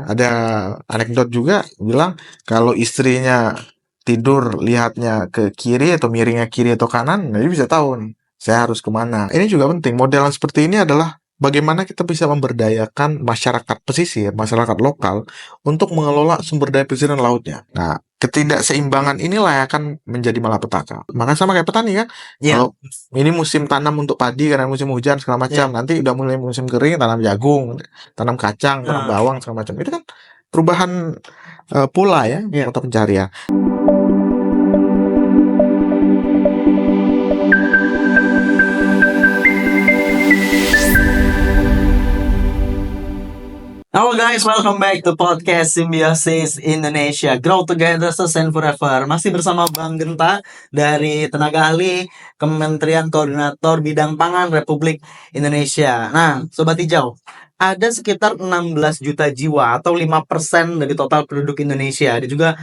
Ada anekdot juga bilang kalau istrinya tidur lihatnya ke kiri atau miringnya kiri atau kanan, nah dia bisa tahu nih, saya harus kemana. Ini juga penting. Modelan seperti ini adalah bagaimana kita bisa memberdayakan masyarakat pesisir, masyarakat lokal untuk mengelola sumber daya pesisir dan lautnya. Nah, ketidakseimbangan inilah yang akan menjadi malapetaka. Maka sama kayak petani kan, Iya, kalau ini musim tanam untuk padi karena musim hujan segala macam, iya. nanti udah mulai musim kering tanam jagung, tanam kacang, tanam Nah, bawang segala macam. Itu kan perubahan pola ya, iya. mata pencarian. Halo guys, welcome back to podcast Symbiosis Indonesia. Grow together, sustain forever. Masih bersama Bang Genta dari tenaga ahli Kementerian Koordinator Bidang Pangan Republik Indonesia. Nah, Sobat Hijau, ada sekitar 16 juta jiwa atau 5% dari total penduduk Indonesia. Ada juga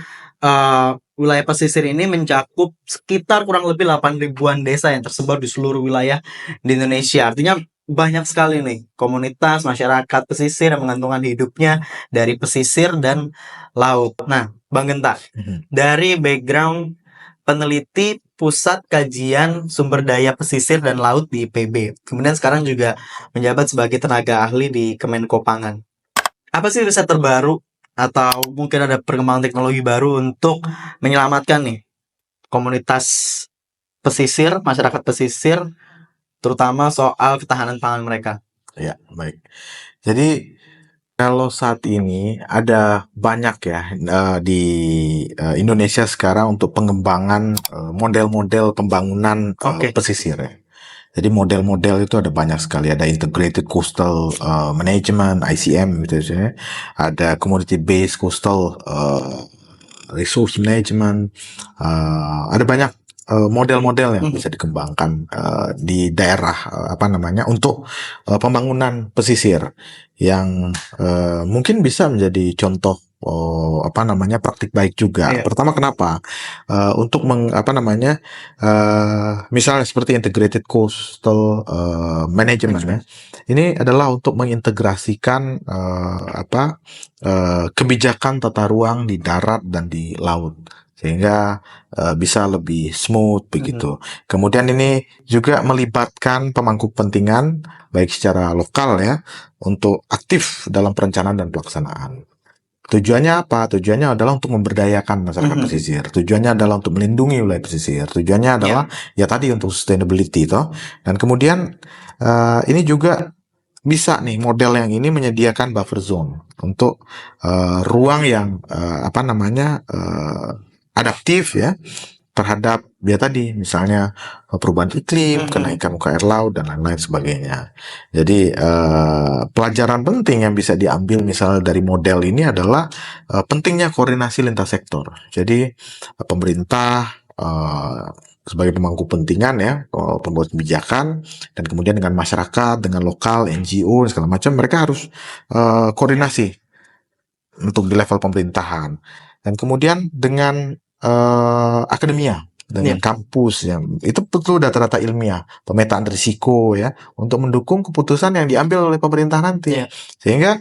wilayah pesisir ini mencakup sekitar kurang lebih 8 ribuan desa yang tersebar di seluruh wilayah di Indonesia. Artinya banyak sekali nih komunitas masyarakat pesisir yang menggantungkan hidupnya dari pesisir dan laut. Nah, Bang Genta, dari background peneliti Pusat Kajian Sumber Daya Pesisir dan Laut di IPB, kemudian sekarang juga menjabat sebagai tenaga ahli di Kemenko Pangan. Apa sih riset terbaru atau mungkin ada perkembangan teknologi baru untuk menyelamatkan nih komunitas pesisir, masyarakat pesisir, terutama soal ketahanan pangan mereka? Ya, baik. Jadi kalau saat ini ada banyak ya di Indonesia sekarang untuk pengembangan model-model pembangunan Oke. pesisir ya. Jadi model-model itu ada banyak sekali. Ada Integrated Coastal Management (ICM) gitu ya. Ada Community Based Coastal Resource Management. Ada banyak model-model yang bisa dikembangkan di daerah apa namanya untuk pembangunan pesisir yang mungkin bisa menjadi contoh apa namanya praktik baik juga. Iya. Pertama kenapa? Untuk apa namanya misalnya seperti integrated coastal management ya. Ini adalah untuk mengintegrasikan apa kebijakan tata ruang di darat dan di laut sehingga bisa lebih smooth begitu. Kemudian ini juga melibatkan pemangku kepentingan baik secara lokal ya untuk aktif dalam perencanaan dan pelaksanaan. Tujuannya apa? Tujuannya adalah untuk memberdayakan masyarakat pesisir. Tujuannya adalah untuk melindungi wilayah pesisir. Tujuannya adalah ya tadi untuk sustainability toh. Dan kemudian ini juga bisa nih model yang ini menyediakan buffer zone untuk ruang yang apa namanya adaptif ya terhadap ya tadi misalnya perubahan iklim, kenaikan muka air laut dan lain-lain sebagainya. Jadi pelajaran penting yang bisa diambil misalnya dari model ini adalah pentingnya koordinasi lintas sektor. Jadi pemerintah sebagai pemangku kepentingan ya, pembuat kebijakan dan kemudian dengan masyarakat, dengan lokal, NGO segala macam mereka harus koordinasi untuk di level pemerintahan dan kemudian dengan akademia dengan kampus yang itu perlu data-data ilmiah, pemetaan risiko ya untuk mendukung keputusan yang diambil oleh pemerintah nanti. Sehingga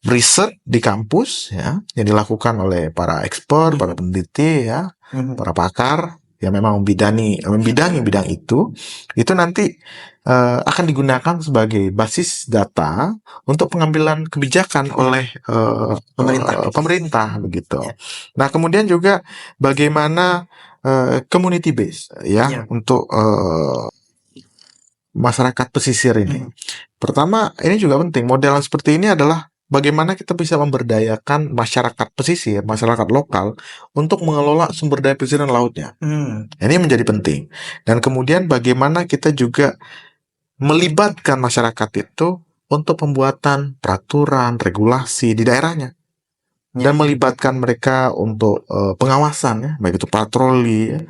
riset di kampus ya yang dilakukan oleh para expert, para peneliti ya, para pakar yang memang membidangi bidang itu nanti akan digunakan sebagai basis data untuk pengambilan kebijakan oleh pemerintah begitu. Nah, kemudian juga bagaimana community base ya untuk masyarakat pesisir ini. Pertama, ini juga penting. Modelan seperti ini adalah bagaimana kita bisa memberdayakan masyarakat pesisir, masyarakat lokal untuk mengelola sumber daya pesisir dan lautnya. Ini menjadi penting. Dan kemudian bagaimana kita juga melibatkan masyarakat itu untuk pembuatan peraturan, regulasi di daerahnya. Dan melibatkan mereka untuk pengawasan ya, baik itu patroli ya,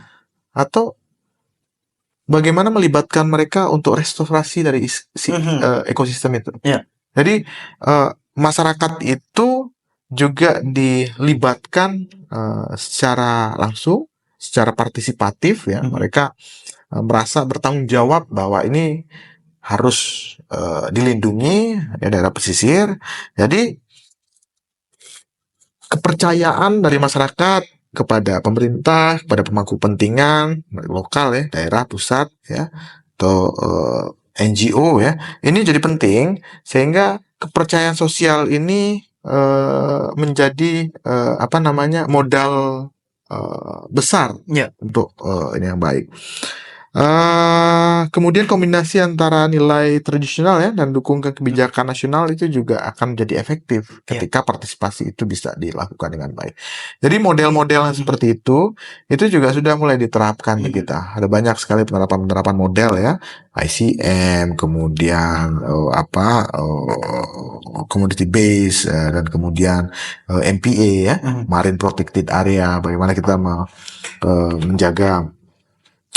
atau bagaimana melibatkan mereka untuk restorasi dari ekosistem itu. Jadi masyarakat itu juga dilibatkan secara langsung, secara partisipatif ya. Mereka merasa bertanggung jawab bahwa ini harus dilindungi ya daerah pesisir. Jadi kepercayaan dari masyarakat kepada pemerintah, kepada pemangku kepentingan lokal ya, daerah, pusat ya, atau NGO ya. Ini jadi penting sehingga kepercayaan sosial ini menjadi apa namanya modal besar Ya. untuk ini yang baik. Kemudian kombinasi antara nilai tradisional ya dan dukungan kebijakan nasional itu juga akan menjadi efektif ketika partisipasi itu bisa dilakukan dengan baik. Jadi model-model yang seperti itu juga sudah mulai diterapkan di kita. Ada banyak sekali penerapan model ya, ICM, kemudian community base dan kemudian MPA ya, Marine Protected Area, bagaimana kita menjaga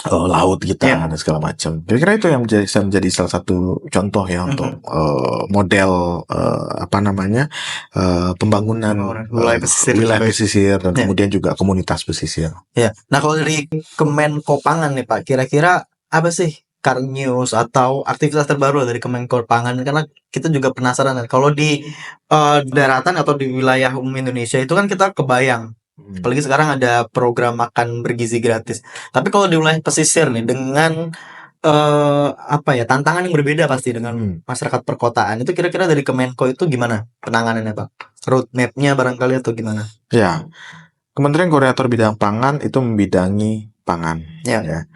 laut kita dan segala macam. Kira-kira itu yang menjadi salah satu contoh ya untuk model apa namanya pembangunan wilayah pesisir dan kemudian juga komunitas pesisir. Ya. Nah, kalau dari Kemenkopangan nih Pak, kira-kira apa sih current news atau aktivitas terbaru dari Kemenkopangan? Karena kita juga penasaran kan. Kalau di daratan atau di wilayah umum Indonesia itu kan kita kebayang. Apalagi sekarang ada program makan bergizi gratis. Tapi kalau di wilayah pesisir nih dengan apa ya, tantangan yang berbeda pasti dengan masyarakat perkotaan. Itu kira-kira dari Kemenko itu gimana penanganannya Pak? Roadmap-nya barangkali atau gimana? Ya, Kementerian Koordinator Bidang Pangan itu membidangi pangan, ya.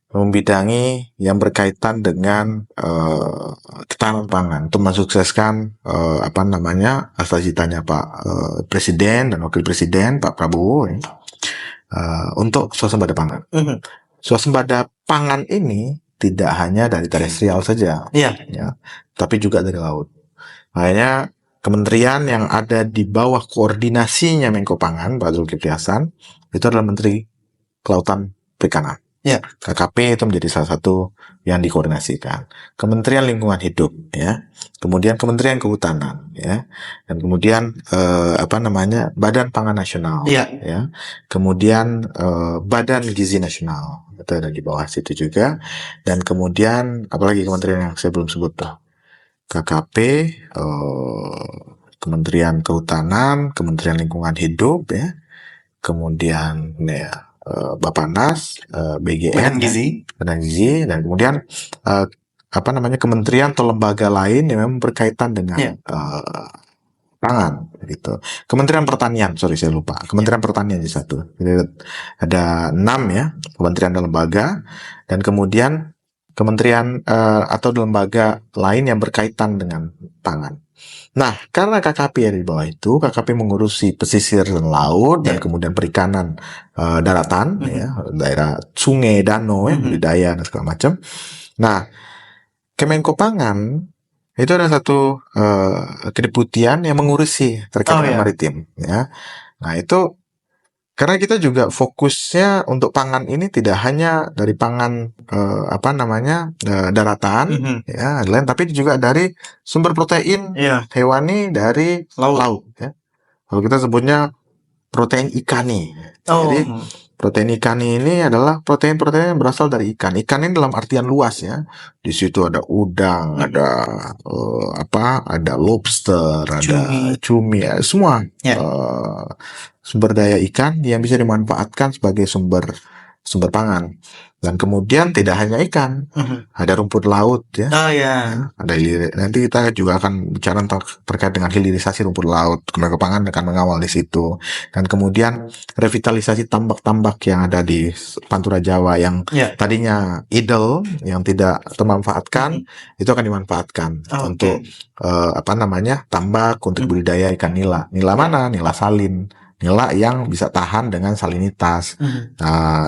Membidangi yang berkaitan dengan ketahanan pangan untuk mensukseskan apa namanya cita-citanya Pak Presiden dan Wakil Presiden Pak Prabowo ya, untuk swasembada pangan. Swasembada pangan ini tidak hanya dari terestrial saja, ya, tapi juga dari laut. Makanya kementerian yang ada di bawah koordinasinya Menko Pangan Pak Zulkifli Hasan itu adalah Menteri Kelautan Perikanan. KKP itu menjadi salah satu yang dikoordinasikan. Kementerian Lingkungan Hidup ya, kemudian Kementerian Kehutanan ya, dan kemudian apa namanya Badan Pangan Nasional ya, kemudian Badan Gizi Nasional itu ada di bawah situ juga, dan kemudian apalagi kementerian yang saya belum sebut tuh, KKP, Kementerian Kehutanan, Kementerian Lingkungan Hidup ya, kemudian ya Bappenas, BGN, Badan Gizi, dan kemudian apa namanya kementerian atau lembaga lain yang memang berkaitan dengan pangan gitu. Kementerian Pertanian, sorry saya lupa. Kementerian Pertanian di satu. Jadi ada 6 ya kementerian dan lembaga, dan kemudian kementerian atau lembaga lain yang berkaitan dengan pangan. Nah, karena KKP ada di bawah itu, KKP mengurusi pesisir dan laut dan kemudian perikanan daratan ya, daerah sungai, danau ya, budidaya dan segala macam. Nah, Kemenko Pangan itu ada satu kedeputian yang mengurusi terkait dengan maritim ya. Nah, itu karena kita juga fokusnya untuk pangan ini tidak hanya dari pangan apa namanya daratan ya, lain, tapi juga dari sumber protein hewani dari laut ya. Kalau kita sebutnya protein ikani. Jadi protein ikan ini adalah protein-protein yang berasal dari ikan. Ikan ini dalam artian luas ya. Di situ ada udang, ada ada lobster, ada cumi ya, semua sumber daya ikan yang bisa dimanfaatkan sebagai sumber pangan. Dan kemudian tidak hanya ikan, ada rumput laut ya. Ada nanti kita juga akan bicara terkait dengan hilirisasi rumput laut. Kemenko Pangan akan mengawal di situ. Dan kemudian revitalisasi tambak-tambak yang ada di Pantura Jawa yang tadinya idle, yang tidak termanfaatkan, itu akan dimanfaatkan untuk apa namanya tambak untuk budidaya ikan nila. Nila mana? Nila salin. Nila yang bisa tahan dengan salinitas,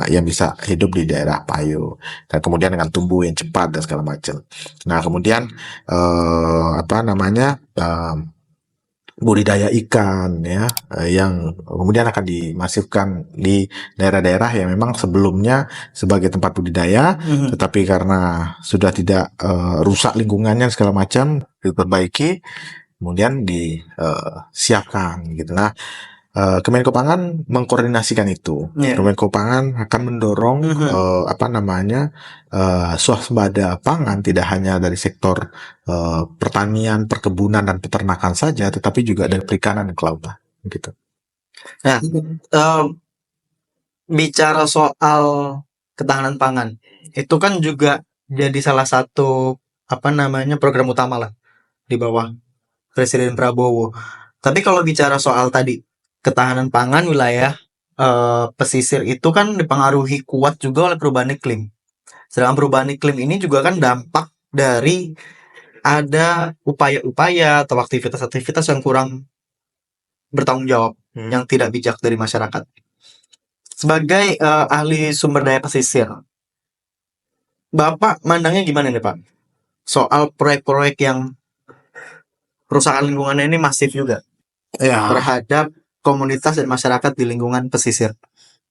yang bisa hidup di daerah payu, dan kemudian dengan tumbuh yang cepat dan segala macam. Nah, kemudian apa namanya budidaya ikan ya, yang kemudian akan dimasifkan di daerah-daerah yang memang sebelumnya sebagai tempat budidaya, tetapi karena sudah tidak rusak lingkungannya segala macam, diperbaiki, kemudian disiapkan gitu. Nah, Kemenko Pangan mengkoordinasikan itu. Kemenko Pangan akan mendorong apa namanya swasembada pangan tidak hanya dari sektor pertanian, perkebunan dan peternakan saja, tetapi juga dari perikanan dan kelautan. Gitu. Nah, em, bicara soal ketahanan pangan, itu kan juga jadi salah satu program utama lah di bawah Presiden Prabowo. Tapi kalau bicara soal tadi ketahanan pangan wilayah pesisir itu kan dipengaruhi kuat juga oleh perubahan iklim. Sedangkan perubahan iklim ini juga kan dampak dari ada upaya-upaya atau aktivitas-aktivitas yang kurang bertanggung jawab, yang tidak bijak dari masyarakat. Sebagai ahli sumber daya pesisir, Bapak mandangnya gimana nih Pak? Soal proyek-proyek yang perusahaan lingkungannya ini masif juga Ya, terhadap komunitas dan masyarakat di lingkungan pesisir.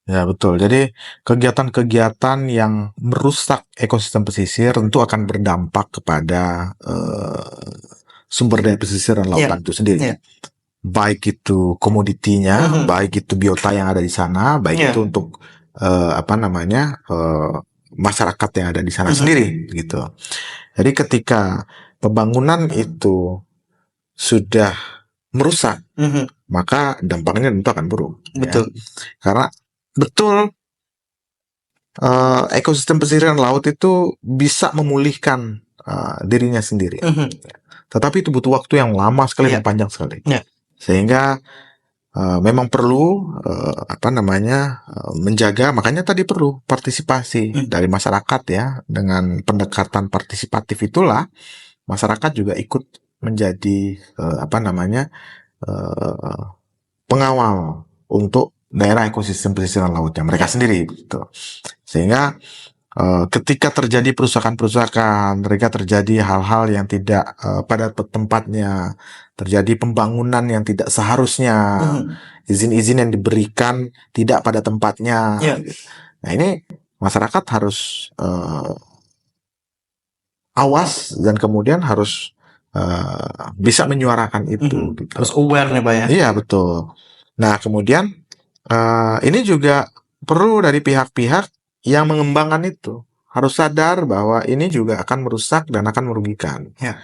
ya betul. Jadi kegiatan-kegiatan yang merusak ekosistem pesisir tentu akan berdampak kepada sumber daya pesisir dan lautan itu sendiri. Iya. Baik itu komoditinya, Mhm. baik itu biota yang ada di sana, baik Iya. itu untuk masyarakat yang ada di sana Mhm. sendiri, gitu. Jadi ketika pembangunan itu sudah merusak, Mhm. maka dampaknya tentu akan buruk. ya. Betul. Karena betul ekosistem pesisir dan laut itu bisa memulihkan dirinya sendiri. Mhm. Tetapi itu butuh waktu yang lama sekali Iya. dan panjang sekali. Iya. Sehingga memang perlu menjaga, makanya tadi perlu partisipasi dari masyarakat ya. Dengan pendekatan partisipatif itulah masyarakat juga ikut menjadi pengawal untuk daerah ekosistem pesisir dan lautnya mereka sendiri gitu. Sehingga ketika terjadi perusakan-perusakan, ketika terjadi hal-hal yang tidak pada tempatnya, terjadi pembangunan yang tidak seharusnya, izin-izin yang diberikan tidak pada tempatnya. Iya. Nah ini masyarakat harus awas dan kemudian harus bisa menyuarakan itu. Gitu. Harus aware nih Pak ya. Iya betul. Nah kemudian ini juga perlu dari pihak-pihak yang mengembangkan itu harus sadar bahwa ini juga akan merusak dan akan merugikan. Ya.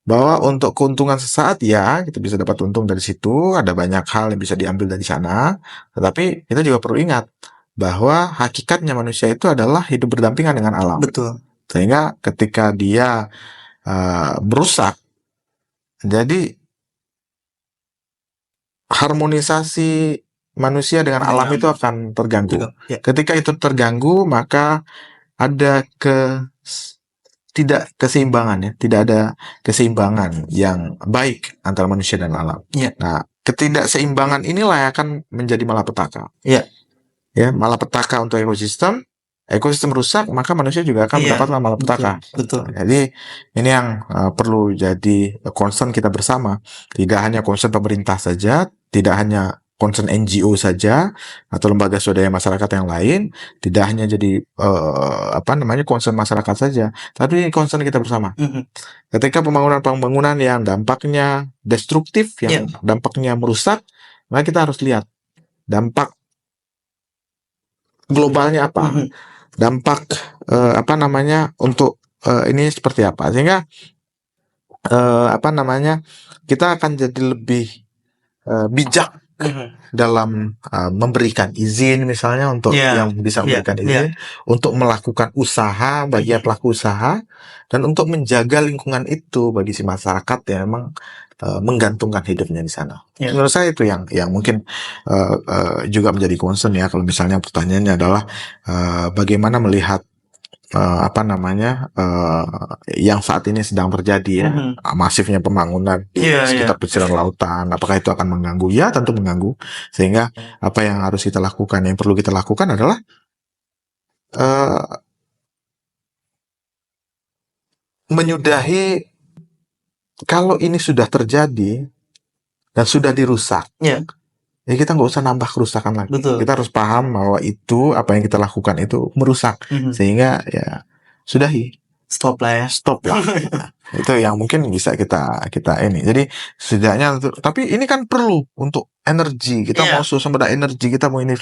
Bahwa untuk keuntungan sesaat ya kita bisa dapat untung dari situ, ada banyak hal yang bisa diambil dari sana. Tetapi kita juga perlu ingat bahwa hakikatnya manusia itu adalah hidup berdampingan dengan alam. Betul. Sehingga ketika dia merusak, jadi harmonisasi manusia dengan alam itu akan terganggu. Ya. Ketika itu terganggu, maka ada tidak keseimbangan ya, tidak ada keseimbangan yang baik antara manusia dan alam. Ya. Nah, ketidakseimbangan inilah yang akan menjadi malapetaka. Ya. Ya, malapetaka untuk ekosistem rusak, maka manusia juga akan mendapatkan malapetaka. Betul. Jadi ini yang perlu jadi concern kita bersama. Tidak hanya concern pemerintah saja, tidak hanya concern NGO saja atau lembaga swadaya masyarakat yang lain, tidak hanya jadi concern masyarakat saja, tapi concern kita bersama. Ketika pembangunan yang dampaknya destruktif, yang dampaknya merusak, maka kita harus lihat dampak globalnya apa, dampak untuk ini seperti apa, sehingga kita akan jadi lebih bijak dalam memberikan izin misalnya untuk yang bisa memberikan izin untuk melakukan usaha bagi pelaku usaha dan untuk menjaga lingkungan itu bagi si masyarakat yang memang menggantungkan hidupnya di sana. Menurut saya itu yang mungkin juga menjadi concern ya. Kalau misalnya pertanyaannya adalah bagaimana melihat yang saat ini sedang terjadi ya, masifnya pembangunan di sekitar pesisir lautan, apakah itu akan mengganggu? Ya, tentu mengganggu. Sehingga apa yang harus kita lakukan, yang perlu kita lakukan adalah menyudahi kalau ini sudah terjadi dan sudah dirusak. Ya kita nggak usah nambah kerusakan lagi. Betul. Kita harus paham bahwa itu apa yang kita lakukan itu merusak. Sehingga ya sudahi. Stop lah. Nah, itu yang mungkin bisa kita ini. Jadi setidaknya tapi ini kan perlu untuk energi. Kita mau swasembada energi, kita mau ini.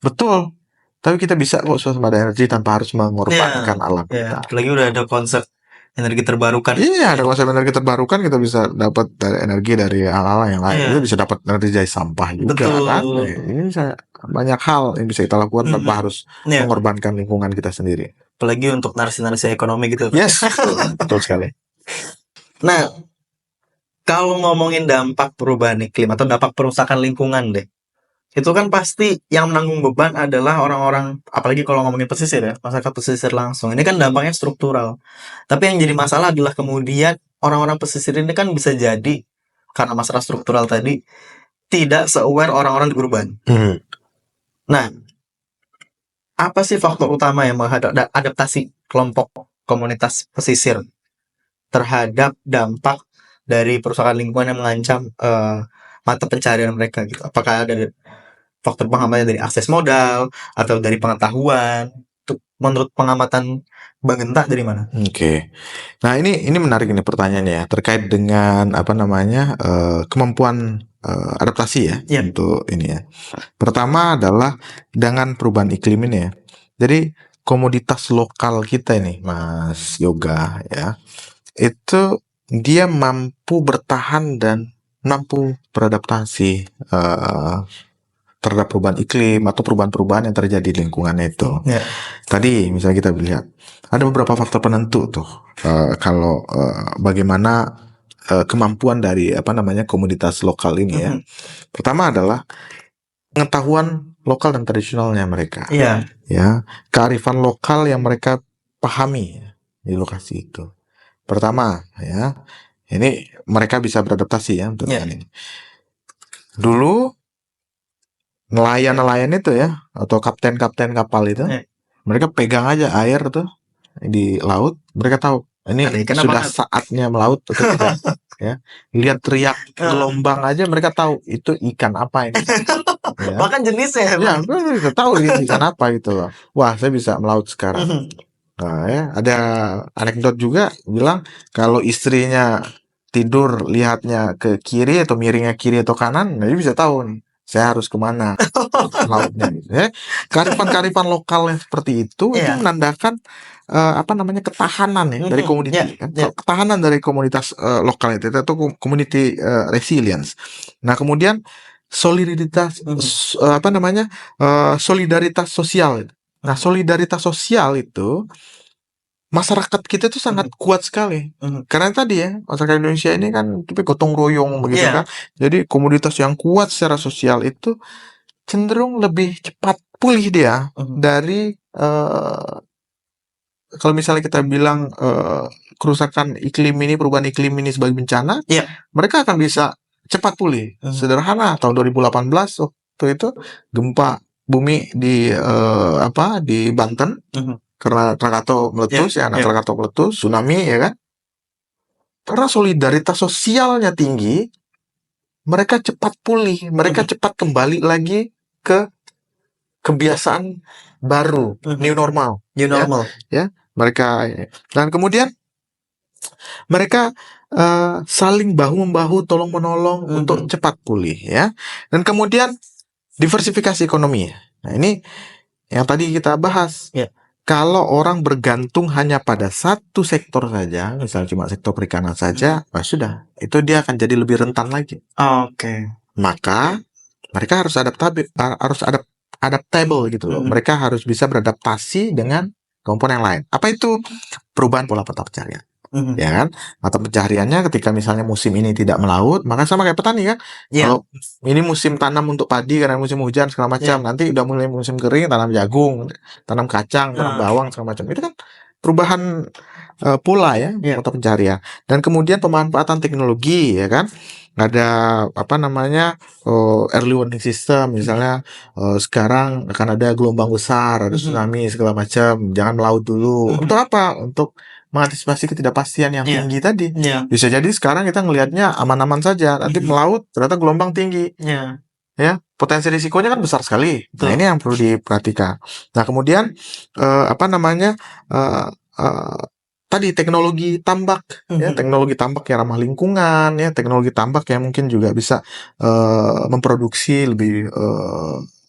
Betul. Tapi kita bisa kok swasembada energi tanpa harus mengorbankan alam kita. Lagi udah ada konsep energi terbarukan. Iya, ada konsep energi terbarukan, kita bisa dapat energi dari hal-hal yang lain. Iya. Kita bisa dapat energi dari sampah juga kan. Betul. Ini bisa banyak hal yang bisa kita lakukan tanpa Mhm. harus Iya. mengorbankan lingkungan kita sendiri. Apalagi untuk narasi-narasi ekonomi gitu. Yes, betul sekali. Nah, kalau ngomongin dampak perubahan iklim atau dampak perusakan lingkungan deh, itu kan pasti yang menanggung beban adalah orang-orang, apalagi kalau ngomongin pesisir ya, masyarakat pesisir langsung. Ini kan dampaknya struktural. Tapi yang jadi masalah adalah kemudian orang-orang pesisir ini kan bisa jadi karena masalah struktural tadi tidak se-aware orang-orang di urban. Nah, apa sih faktor utama yang mengadaptasi kelompok komunitas pesisir terhadap dampak dari perusakan lingkungan yang mengancam mata pencarian mereka gitu? Apakah ada faktor penghambatnya dari akses modal atau dari pengetahuan? Itu menurut pengamatan Bang Genta dari mana? Oke. Nah, ini menarik ini pertanyaannya ya, terkait dengan apa namanya kemampuan adaptasi ya Iya. untuk ini ya. Pertama adalah dengan perubahan iklim ini ya. Jadi komoditas lokal kita ini, Mas Yoga ya, itu dia mampu bertahan dan mampu beradaptasi terhadap perubahan iklim atau perubahan-perubahan yang terjadi di lingkungannya itu. Iya. Tadi misalnya kita lihat ada beberapa faktor penentu tuh kalau bagaimana kemampuan dari apa namanya komoditas lokal ini ya. Pertama adalah pengetahuan lokal dan tradisionalnya mereka. Iya. Ya, kearifan lokal yang mereka pahami di lokasi itu. Pertama ya, ini mereka bisa beradaptasi ya untuk Iya. ini. Dulu nelayan-nelayan itu ya, atau kapten-kapten kapal itu, Iya. mereka pegang aja air tuh di laut, mereka tahu ini Ada ikan apa sudah enggak? saatnya melaut atau tidak. Ya, lihat teriak gelombang aja mereka tahu itu ikan apa ini. Ya. Bahkan jenisnya Ya, mereka tahu ini ikan apa gitu loh. Wah, saya bisa melaut sekarang. Nah, ya, ada anekdot juga bilang kalau istrinya tidur lihatnya ke kiri atau miringnya kiri atau kanan, nah dia bisa tahu nih saya harus kemana lautnya gitu ya. Kearifan-kearifan lokal yang seperti itu Iya. menandakan apa namanya ketahanan ya dari community Iya. kan. Iya. Ketahanan dari komunitas lokal itu community resilience. Nah, kemudian solidaritas apa namanya solidaritas sosial. Nah, solidaritas sosial itu masyarakat kita tuh sangat kuat sekali. Karena tadi ya, masyarakat Indonesia ini kan tipe gotong royong begitu Iya. kan. Jadi komunitas yang kuat secara sosial itu cenderung lebih cepat pulih dia dari kalau misalnya kita bilang kerusakan iklim ini, perubahan iklim ini sebagai bencana, Iya. mereka akan bisa cepat pulih. Sederhana, tahun 2018 waktu itu gempa bumi di di Banten karena Krakatau meletus ya, anak Krakatau meletus, tsunami ya kan. Karena solidaritas sosialnya tinggi, mereka cepat pulih, mereka cepat kembali lagi ke kebiasaan baru, new normal. New normal. Ya, mereka dan kemudian mereka saling bahu membahu, tolong menolong untuk cepat pulih ya. Dan kemudian diversifikasi ekonomi. Nah, ini yang tadi kita bahas. Yeah. Kalau orang bergantung hanya pada satu sektor saja, misalnya cuma sektor perikanan saja, sudah, itu dia akan jadi lebih rentan lagi. Oke. Maka mereka harus adaptable gitu loh. Mereka harus bisa beradaptasi dengan komponen yang lain. Apa itu? Perubahan pola mata pencarian. Ya kan? Mata pencahariannya ketika misalnya musim ini tidak melaut, maka sama kayak petani kan. Kalau ini musim tanam untuk padi karena musim hujan segala macam, nanti udah mulai musim kering tanam jagung, tanam kacang, tanam bawang segala macam. Itu kan perubahan pola ya mata pencaharian. Dan kemudian pemanfaatan teknologi ya kan. Ada apa namanya early warning system misalnya sekarang akan ada gelombang besar, ada tsunami segala macam, jangan melaut dulu. Untuk apa? Untuk mengantisipasi ketidakpastian yang tinggi tadi. Bisa jadi sekarang kita ngelihatnya aman-aman saja, nanti melaut ternyata gelombang tinggi. Ya, potensi risikonya kan besar sekali. Nah, ini yang perlu diperhatikan. Nah, kemudian apa namanya tadi teknologi tambak, ya teknologi tambak yang ramah lingkungan, ya teknologi tambak yang mungkin juga bisa memproduksi lebih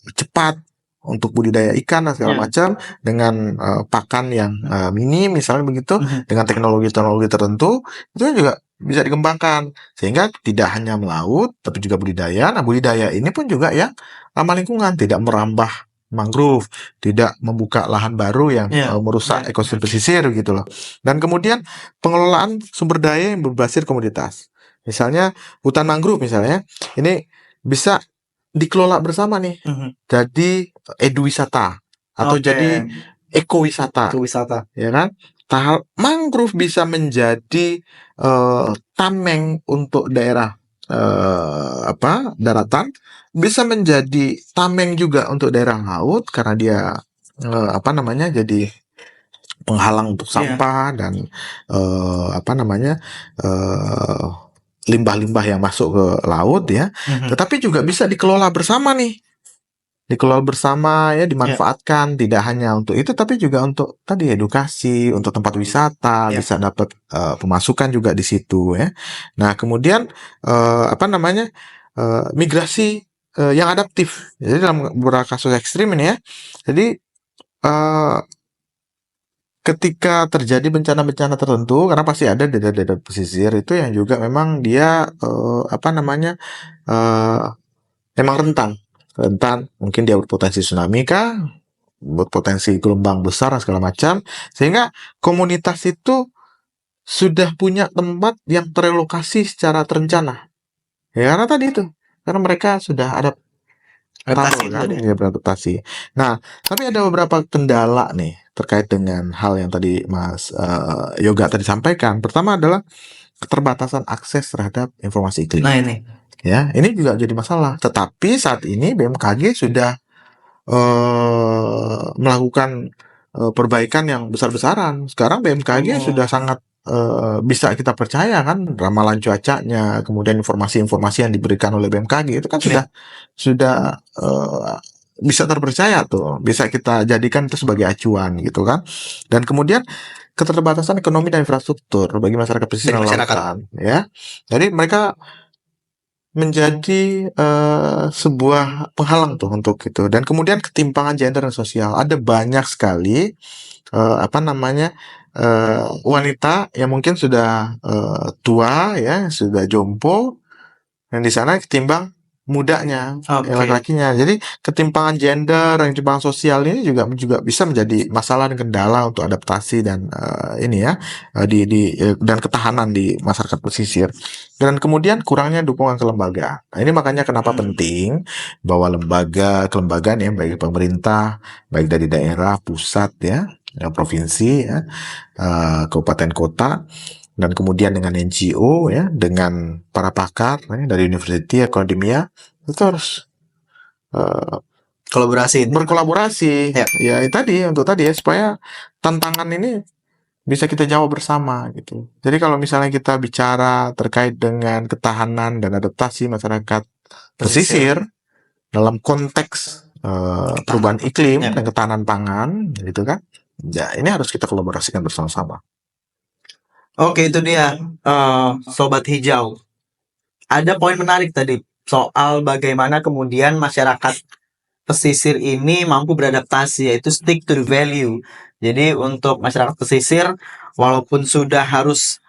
cepat untuk budidaya ikan dan segala Ya. macam dengan pakan yang minim misalnya begitu, dengan teknologi-teknologi tertentu itu juga bisa dikembangkan sehingga tidak hanya melaut tapi juga budidaya. Nah, budidaya ini pun juga yang ramah lingkungan, tidak merambah mangrove, tidak membuka lahan baru yang Ya. merusak ekosistem pesisir gitu loh. Dan kemudian pengelolaan sumber daya yang berbasis komoditas. Misalnya hutan mangrove misalnya, ini bisa dikelola bersama nih. Jadi eduwisata atau Oke. jadi ekowisata, Itu wisata. ya kan? Mangrove bisa menjadi tameng untuk daerah daratan, bisa menjadi tameng juga untuk daerah laut karena dia jadi penghalang untuk Iya. sampah dan eh, limbah-limbah yang masuk ke laut ya. Tetapi juga bisa dikelola bersama nih. Dikelola bersama ya, dimanfaatkan tidak hanya untuk itu tapi juga untuk tadi edukasi, untuk tempat wisata, Ya. bisa dapat pemasukan juga di situ ya. Nah, kemudian migrasi yang adaptif. Jadi dalam beberapa kasus ekstrim ini ya. Jadi ketika terjadi bencana-bencana tertentu, karena pasti ada daerah-daerah pesisir itu yang juga memang dia memang rentan, mungkin dia berpotensi tsunami kah, berpotensi gelombang besar dan segala macam, sehingga komunitas itu sudah punya tempat yang terelokasi secara terencana. Ya, karena tadi itu, karena mereka sudah ada beradaptasi. Nah, tapi ada beberapa kendala nih terkait dengan hal yang tadi Mas Yoga tadi sampaikan. Pertama adalah keterbatasan akses terhadap informasi iklim. Nah, ini. Ya, ini juga jadi masalah. Tetapi saat ini BMKG sudah melakukan perbaikan yang besar-besaran. Sekarang BMKG sudah sangat bisa kita percaya kan, ramalan cuacanya, kemudian informasi-informasi yang diberikan oleh BMKG itu kan sudah bisa terpercaya tuh, bisa kita jadikan itu sebagai acuan gitu kan. Dan kemudian keterbatasan ekonomi dan infrastruktur bagi masyarakat pesisir dan lautan ya. Jadi mereka menjadi sebuah penghalang tuh untuk itu. Dan kemudian ketimpangan gender dan sosial, ada banyak sekali wanita yang mungkin sudah tua ya, sudah jompo, dan di sana ketimbang mudanya, laki-lakinya. Jadi ketimpangan gender dan ketimpangan sosial ini juga bisa menjadi masalah dan kendala untuk adaptasi dan dan ketahanan di masyarakat pesisir. Dan kemudian kurangnya dukungan ke lembaga. Nah, ini makanya kenapa penting bahwa kelembagaan ya, baik pemerintah, baik dari daerah, pusat ya, provinsi ya, kabupaten kota, dan kemudian dengan NGO ya, dengan para pakar ya, dari university, akademia, itu harus berkolaborasi ya untuk tadi ya, supaya tantangan ini bisa kita jawab bersama gitu. Jadi kalau misalnya kita bicara terkait dengan ketahanan dan adaptasi masyarakat pesisir dalam konteks perubahan iklim dan ketahanan pangan gitu kan, ya ini harus kita kolaborasikan bersama-sama. Oke, itu dia Sobat Hijau. Ada poin menarik tadi soal bagaimana kemudian masyarakat pesisir ini mampu beradaptasi, yaitu stick to the value. Jadi untuk masyarakat pesisir, walaupun sudah harus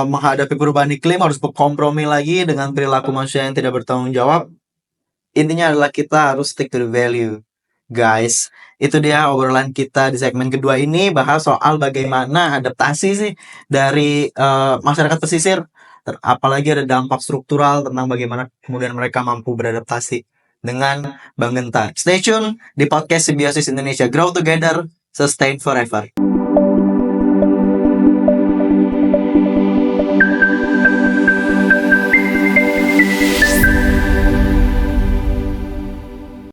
menghadapi perubahan iklim, harus berkompromi lagi dengan perilaku manusia yang tidak bertanggung jawab, intinya adalah kita harus stick to the value. Guys, itu dia obrolan kita di segmen kedua ini, bahas soal bagaimana adaptasi sih dari masyarakat pesisir, apalagi ada dampak struktural tentang bagaimana kemudian mereka mampu beradaptasi dengan Bang Genta. Stay tune di podcast Symbiosis Indonesia, Grow Together, Sustain Forever.